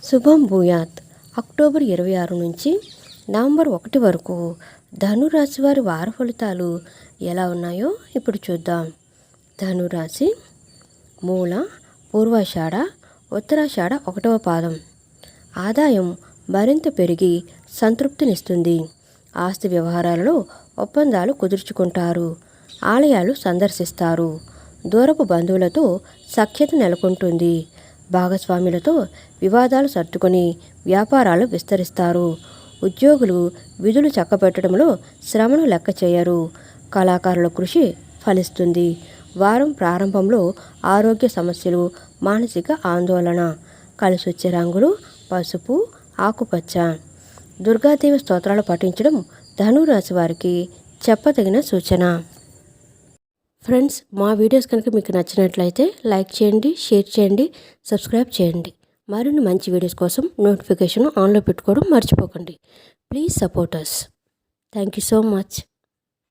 శుభం భూయాత్. అక్టోబర్ 26 నుంచి నవంబర్ 1 వరకు ధనురాశి వారి వార ఫలితాలు ఎలా ఉన్నాయో ఇప్పుడు చూద్దాం. ధనురాశి మూల, పూర్వాషాఢ, ఉత్తరాషాఢ 1వ పాదం. ఆదాయం మరింత పెరిగి సంతృప్తినిస్తుంది. ఆస్తి వ్యవహారాలలో ఒప్పందాలు కుదుర్చుకుంటారు. ఆలయాలు సందర్శిస్తారు. దూరపు బంధువులతో సఖ్యత నెలకొంటుంది. భాగస్వాములతో వివాదాలు సర్దుకొని వ్యాపారాలు విస్తరిస్తారు. ఉద్యోగులు విధులు చక్కబెట్టడంలో శ్రమను లెక్క చేయరు. కళాకారుల కృషి ఫలిస్తుంది. వారం ప్రారంభంలో ఆరోగ్య సమస్యలు, మానసిక ఆందోళన. కలిసొచ్చే రంగులు పసుపు, ఆకుపచ్చ. దుర్గాదేవి స్తోత్రాలు పఠించడం ధనురాశి వారికి చెప్పదగిన సూచన. ఫ్రెండ్స్, మా వీడియోస్ కనుక మీకు నచ్చినట్లయితే లైక్ చేయండి, షేర్ చేయండి, సబ్స్క్రైబ్ చేయండి. మరిన్ని మంచి వీడియోస్ కోసం నోటిఫికేషన్ ఆన్లో పెట్టుకోవడం మర్చిపోకండి. Please support us. Thank you so much.